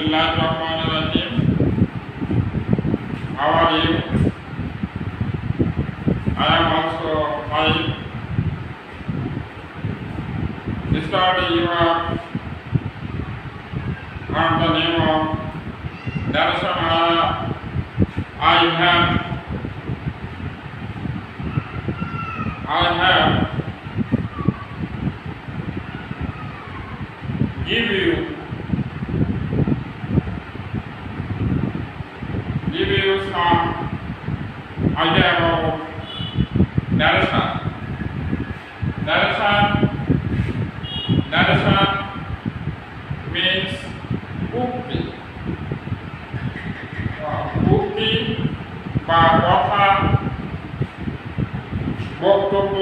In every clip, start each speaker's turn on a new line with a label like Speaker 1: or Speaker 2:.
Speaker 1: Bismillahirrahmanirrahim. How are you? I am also fine. Yesterday you have heard the name of Darshana. I have give you some idea about narration. Narration means ukti. Ukti বা কথা বক্তব্য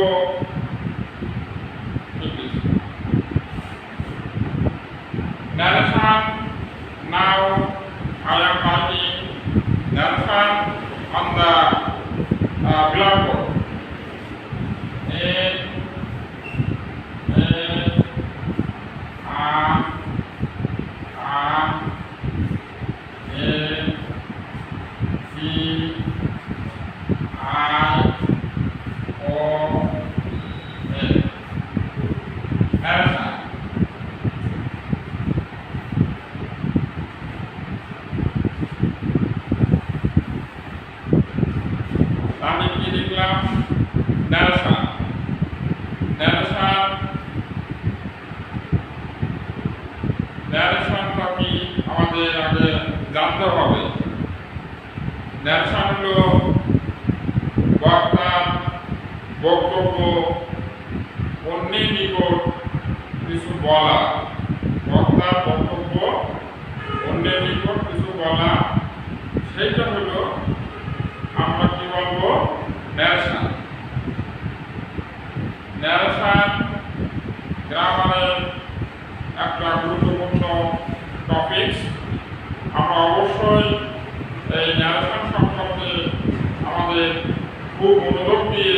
Speaker 1: narration. Now I am writing narration on the blackboard. আমি কি লিখলাম? narration কি আমাদের আগে জানতে হবে। narration হলো বক্তার বক্তব্য অন্যের নিকট কিছু বলা। বক্তার বক্তব্য অন্যের নিকট কিছু বলা, সেইটা হলো আমরা কি বলবো? narration গ্রামারের একটা গুরুত্বপূর্ণ টপিক। আমরা অবশ্যই এই narration সম্পর্কে আমাদের খুব মনোযোগ দিয়ে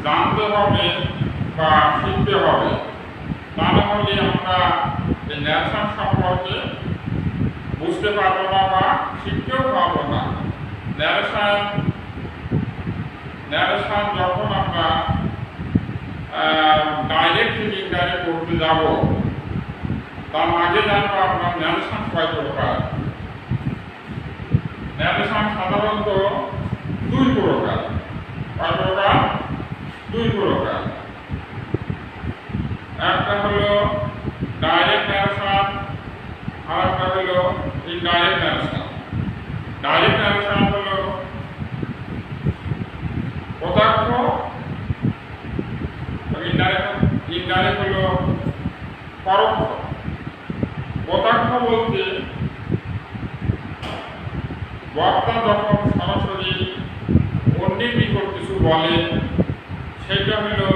Speaker 1: জানতে হবে বা শিখতে হবে। তা না হলে আমরা এই narration সম্পর্কে বুঝতে পারবো না বা শিখতেও পারবো না। narration যখন আমরা ডাইরেক্ট থেকে ইনডাইরেক্ট করতে যাব, তার আগে জানবো আমরা narration কয় প্রকার। narration সাধারণত দুই প্রকার। কয় প্রকার? দুই প্রকার। একটা হলো ডাইরেক্ট narration, আর একটা হলো ইনডাইরেক্ট narration। ডাইরেক্ট narration হলো প্রত্যক্ষ, ইনডাইরেক্ট হলো পরোক্ষ। প্রত্যক্ষ বলতে বক্তা যখন সরাসরি অন্যের নিকট কিছু বলে, সেটা হলো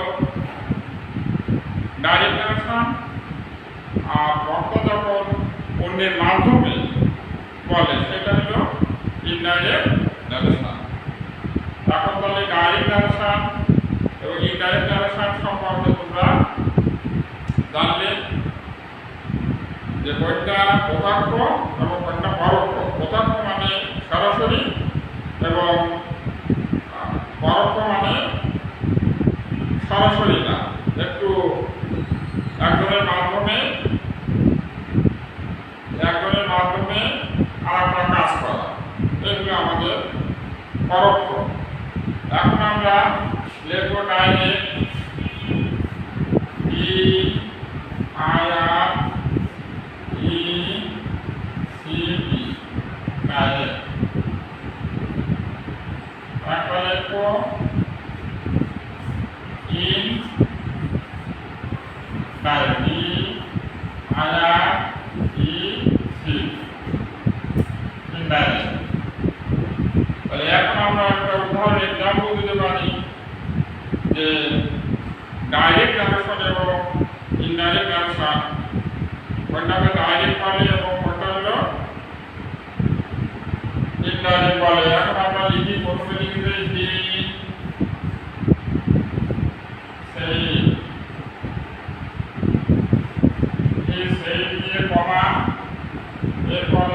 Speaker 1: ডাইরেক্ট narration। আর বক্তা যখন অন্যের মাধ্যমে বলে, সেটা হলো ইনডাইরেক্ট narration। এখন বলে ডাইরেক্ট narration এবং ইনডাইরেক্ট narration সম্পর্কে তোমরা জানলে যে কোনটা প্রত্যক্ষ এবং কোনটা পরোক্ষ। প্রত্যক্ষ মানে সরাসরি এবং পরোক্ষ মানে সরাসরি না, একটু একজনের মাধ্যমে আর একটা কাজ করা, এগুলো আমাদের পরোক্ষ। এখন আমরা লিখব ডাইরেক্ট ডাইরেক্ট। একটা লিখব ইন ডাইরেক্ট, ইনডাইরেক্ট। তাহলে এখন আমরা একটা উদাহরণ এক্সাম্পল দিতে পারি যে ডাইরেক্ট narration এবং ইনডাইরেক্ট narration কোনটাকে ডাইরেক্ট বলে এবং কোনটা হলো ইনডাইরেক্ট বলে। এখন আমরা লিখি, প্রথমে লিখি সেই দিয়ে কমা, এরপর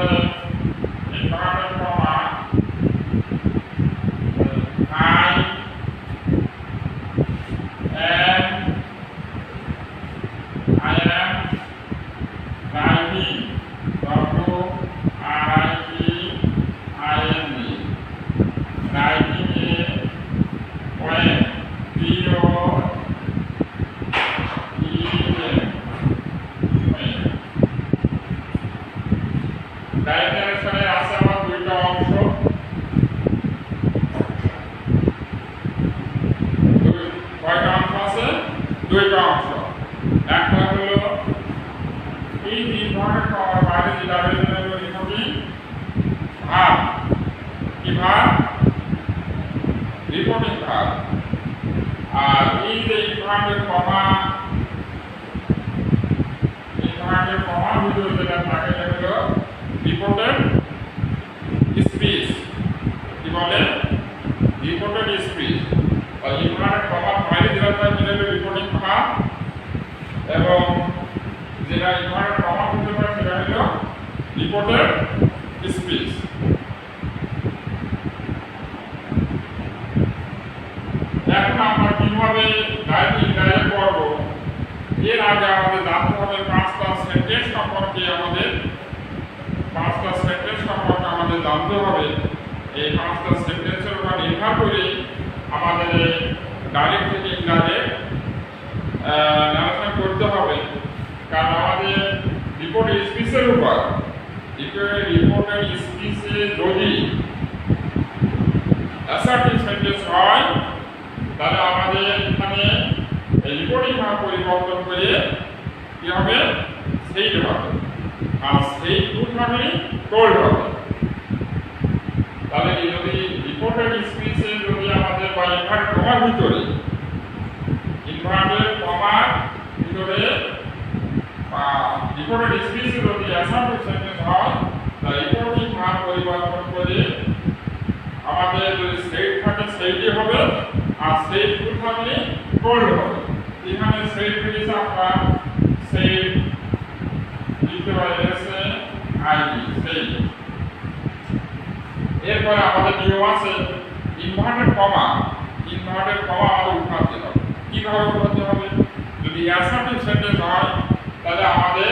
Speaker 1: একটা হলো এই তিন ধরনের কমার বাইরে যেটা রয়েছে হলো রিপোর্টিং ভাগ। কি ভাগ? রিপোর্টিং ভাগ। আর এই যে ইনভার্টেড কমা, ইনভার্টেড কমার ভিতরে যেটা থাকে সেটা হলো রিপোর্টেড স্পিচ। কি বলে? Reported speech. আর ইনভার্টেড কমার বাইরে যেটা থাকে সেটা হলো রিপোর্টিং ভাগ, এবং যেটা ইনভার্টেড কমার ভিতরে থাকে সেটা হলো রিপোর্টেড স্পিচ। এখন আমরা কিভাবে ডাইরেক্ট করবো, এর আগে আমাদের জানতে হবে পাঁচটা সেন্টেন্স সম্পর্কে আমাদের জানতে হবে। এই পাঁচটা সেন্টেন্সের উপর নির্ভর করে আমাদের ডাইরেক্ট থেকে ইনডাইরেক্ট নারেশন করতে হবে। কারণ আমাদের রিপোর্টেড স্পিচের উপর, রিপোর্টেড স্পিচে যদি অ্যাসার্টিভ সেন্টেন্স হয় তাহলে আমাদের এখানে রিপোর্টিং ভাগ পরিবর্তন করে কি হবে? সেইট হবে। আর সেইট গুড হবে, টোল্ড হবে। তাহলে যদি রিপোর্টেড স্পিচে যদি আমাদের বা ইনভার্টেড কমার ভিতরে রিপোর্টেড স্পিচে যদি অ্যাসার্টিভ সেন্টেন্স হয় তাহলে রিপোর্টিং ভাগ পরিবর্তন করে আমাদের যদি সেইট থাকে সেইটই হবে, আর সেইট গুড থাকলে টোল্ড হবে। এখানে সেইট থেকে আমরা সেইট লিখতে পারি এসে আইডি সেইট। এরপরে আমাদের নিয়ম আছে ইনভার্টেড কমা আমাদের উঠাতে হবে। কিভাবে উঠাতে হবে? যদি অ্যাসার্টিভ সেন্টেন্স হয় তাহলে আমাদের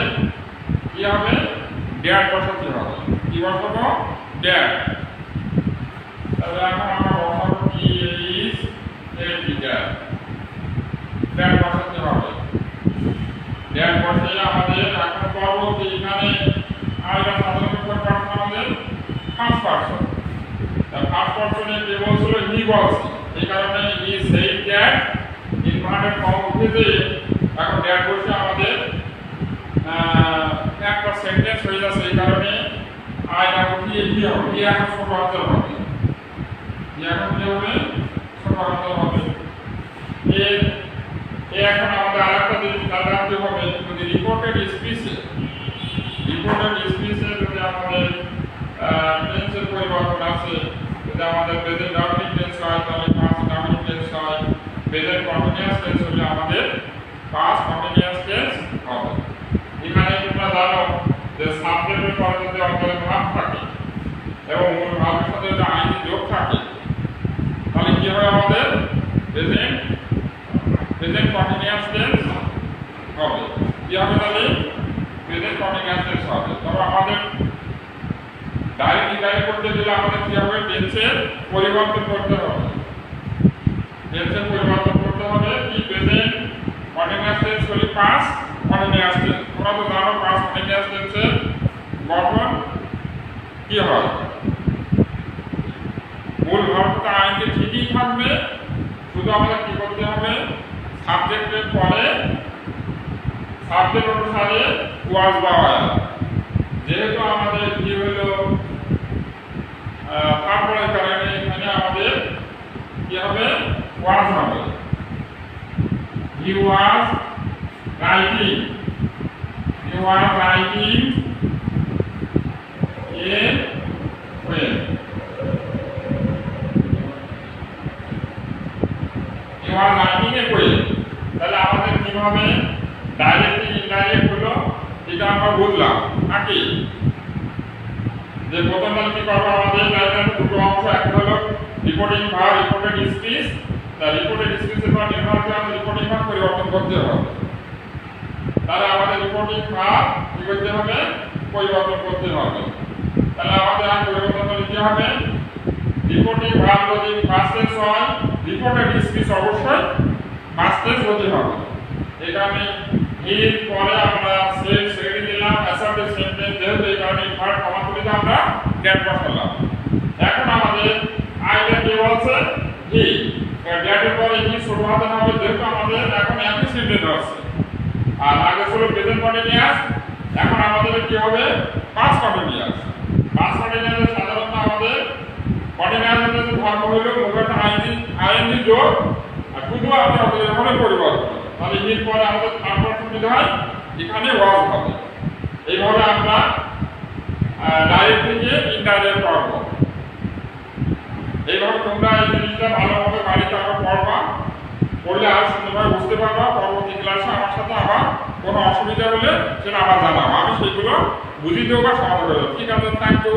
Speaker 1: কি হবে? ড্যাট বসাতে হবে। কি বসাবো? ড্যাট। তাহলে এখন আমরা বসাবো কি ইজ ড্যাট বসাতে হবে। ড্যাট বসিয়ে আমাদের এখন করবো যে এখানে আইটা সাধারণত আমাদের ফার্স্ট পারসন। ফার্স্ট পারসনে কে বলছিল? হি বলছে। এই কারণে he said that inverted comma উঠেছে। এখন ড্যাট বসে আমাদের একটা সেন্টেন্স হয়ে যাচ্ছে। এই কারণে আইটা উঠিয়ে হি হবে। হি এখন ছোট হাতের হবে। এখন কি হবে? ছোট হাতের হবে। এখন আমাদের আরেকটা জিনিস খেয়াল রাখতে হবে, যদি রিপোর্টেড স্পিচে যদি আমাদের টেন্সের পরিবর্তন আছে, যদি আমাদের প্রেজেন্ট ডাউনিং টেন্স হয় তাহলে পাস্ট ডাউনিং টেন্স হয়, প্রেজেন্ট কন্টিনিউয়াস টেন্স হলে আমাদের পাস্ট কন্টিনিউয়াস টেন্স হবে। এখানে তোমরা জানো যে সাবজেক্টের পরে যদি অন্তরে ভাব থাকে এবং মূল ভাবের সাথে যদি আইনি যোগ থাকে তাহলে কি হয়? আমাদের প্রেজেন্ট কন্টিনিউয়াস টেন্স হবে। কি হবে? তাহলে প্রেজেন্ট কন্টিনিউয়াস টেন্স হবে। তবে আমাদের ডাইরেক্ট করতে গেলে আমাদের কি হবে? টেন্সের পরিবর্তন করতে হবে। কি প্রেজেন্ট কন্টিনিউয়াস টেন্স হলে পাস্ট কন্টিনিউয়াস টেন্স। তোমরা তো জানো পাস্ট কন্টিনিউয়াস টেন্সের গঠন কি হয়? মূল ভাবটা আইনকে ঠিকই থাকবে, শুধু আমাদের কি করতে হবে? সাবজেক্টের পরে সাবজেক্ট অনুসারে ওয়াজ বা হয়। যেহেতু আমাদের কি হলো তারপরে কারণে এখানে আমাদের কি হবে? ওয়াজ হবে। হি ওয়াজ রাইটিং এ ওয়েল। তাহলে আমাদের কিভাবে ডাইরেক্ট ইনডাইরেক্ট হলো এটা আমরা বুঝলাম নাকি? যে প্রথমে কি করবো? আমাদের লাইনের দুটো অংশ, একটা হলো রিপোর্টিং ভাগ, রিপোর্টেড স্পিচ। রিপোর্টেড স্পিচের পর নির্ভর করে আমাদের রিপোর্টিং ভাগ পরিবর্তন করতে হবে। তাহলে আমাদের রিপোর্টিং ভাগ কি করতে হবে? পরিবর্তন করতে হবে। তাহলে আমাদের আর পরিবর্তন করতে কি হবে? রিপোর্টিং ভাগ যদি ফার্স্ট টেন্স হয়, রিপোর্টেড স্পিচ অবশ্যই ফার্স্ট টেন্স হতে হবে। এখানে এর পরে আমরা ছেড়ে দিলাম অ্যাসার্টিভ সেন্টেন্স, যেহেতু এই কারণে ইনভার্ট কমা তুলে আমরা ড্যাট বসালাম। এখন আমাদের আইটা কি বলছে? হি। ড্যাটের পরে হি ছোট হাতে হবে, যেহেতু আমাদের এখন একই সেন্টেন্স আছে। আর আগে ছিল প্রেজেন্ট কন্টিনিউয়াস, এখন আমাদের কি হবে পাস্ট কন্টিনিউয়াস। পাস্ট কন্টিনিউয়াসে সাধারণত আমাদের কন্টিনিউয়াসের যে ধর্ম হলো মুখটা আইএনজি যোগ আর শুধু আমরা এখানে পরিবর্তন, তাহলে এর পরে আমাদের থার্ড পারসন যদি হয় এখানে ওয়াজ হবে। এইভাবে আমরা ডাইরেক্ট থেকে ইনডাইরেক্ট করব। এইভাবে তোমরা এই জিনিসটা ভালোভাবে বাড়িতে আবার পড়বা, পড়লে আর সুন্দরভাবে বুঝতে পারবা। পরবর্তী ক্লাসে আমার সাথে আবার কোনো অসুবিধা হলে সেটা আবার জানাবো, আমি সেগুলো বুঝিয়ে দেবো বা সমাধান করে দেবো। ঠিক আছে, থ্যাংক ইউ।